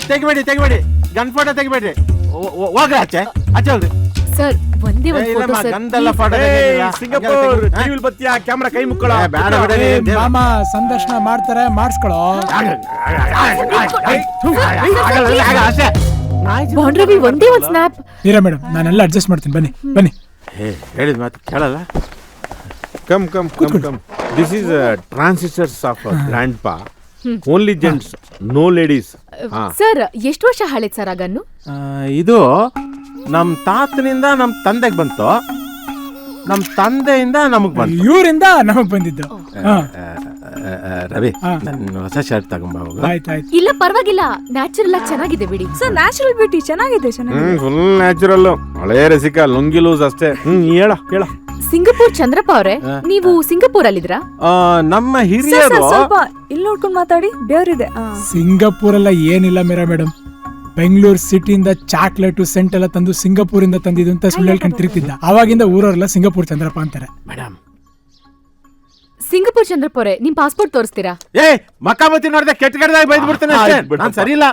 ತೆಗಿಬೇಡಿ gun photo ತೆಗಿಬೇಡ್ರಿ. ಹೋಗ್ರಿ ಆಚೆ ಹೋಗ್ರಿ ಸರ್ ಒಂದೇ ಒಂದು ಫೋಟೋ ಸರ್. ಗಂದೆಲ್ಲ ಫೋಟೋ ಸಿಂಗಾಪುರ್ ಟಿವಿಲ್ ಬತ್ತಿಯ ಕ್ಯಾಮ್ರಾ ಕೈ ಮುಕ್ಕಳ. ಬೇಡ ಮಾಮ ಸಂದರ್ಶನ ಮಾಡ್ತಾರೆ, ಮಾಡಿಸ್ಕೊಳೋ. ಬಾಂಡ್ ರವಿ ಒಂದೇ ಒಂದು ಸ್ನ್ಯಾಪ್. ಇರ ಮೇಡಮ್, ನಾನೆಲ್ಲ ಅಡ್ಜಸ್ಟ್ ಮಾಡ್ತೀನಿ, ಬನ್ನಿ. ಹೇಳಿದ ಮಾತು ಕೇಳಲ್ಲ. Come this is transistors of grandpa. Only gents, no ladies. Sir ಎಷ್ಟು ವರ್ಷ ಹಳೇದ್ ಸರ್ ಆ ಗನ್ನು? ಇದು ನಮ್ ತಾತನಿಂದ ನಮ್ ತಂದೆಗೆ ಬಂತು, ನಮ್ ತಂದೆಯಿಂದ ನಮಗ್ ಬಂತು, ಇವರಿಂದ ನಮಗ್ ಬಂದಿದ್ದು. ರವಿ ನನ್ನ ಹೊಸ ಶರ್ಟ್ ತಗೊಂಬ. ಆಯ್ತು. ಇಲ್ಲ ಪರವಾಗಿಲ್ಲ, ನ್ಯಾಚುರಲ್ ಆಗಿ ಚೆನ್ನಾಗಿದೆ ಬಿಡಿ. ಸರ್ ನ್ಯಾಚುರಲ್ ಬ್ಯೂಟಿ ಚೆನ್ನಾಗಿದೆ. Full natural. ಹಳೆ ರಸಿಕ ಲುಂಗಿ ಲೂಸ್ ಅಷ್ಟೇ. ಹೇಳ ಸಿಂಗಪೂರ್ ಚಂದ್ರಪ್ಪ ಅವರೇ, ನೀವು ಸಿಂಗಪೂರ್ ಅಲ್ಲಿದ್ರಾ? ನಮ್ಮ ಹಿರಿಯರು ಸ್ವಲ್ಪ ಇಲ್ಲಿ ನೋಡ್ಕೊಂಡು ಮಾತಾಡಿ, ಬೇವ್ರಿದೆ. ಸಿಂಗಪೂರ್ ಎಲ್ಲ ಏನಿಲ್ಲ ಮೀರಾ ಮೇಡಮ್. ಬೆಂಗಳೂರು ಸಿಟಿಯಿಂದ ಚಾಕ್ಲೇಟು ಸೆಂಟ್ ಎಲ್ಲ ತಂದು ಸಿಂಗಪೂರಿಂದ ತಂದಿದ್ದು ಅಂತ ಸುಳ್ಳು ಹೇಳ್ಕೊಂಡು ತಿರುಗ್ತಿದ್ದ. ಅವಾಗಿಂದ ಊರವರೆಲ್ಲ ಸಿಂಗಪೂರ್ ಚಂದ್ರಪ್ಪ ಅಂತಾರೆ. ಮೇಡಮ್, ಸಿಂಗಪೂರ್ ಚಂದ್ರಪ್ಪ ಅವರೇ, ನಿಮ್ ಪಾಸ್ಪೋರ್ಟ್ ತೋರಿಸ್ತೀರಾ? ಮಕಾಮತಿ ನೋಡಿದೆ ಕೆಟ್ಟ ಕೆಟ್ಟದಾಗಿ ಬೈದ್ ಬಿಡ್ತೇನೆ. ನಾನು ಸರಿ ಇಲ್ಲ.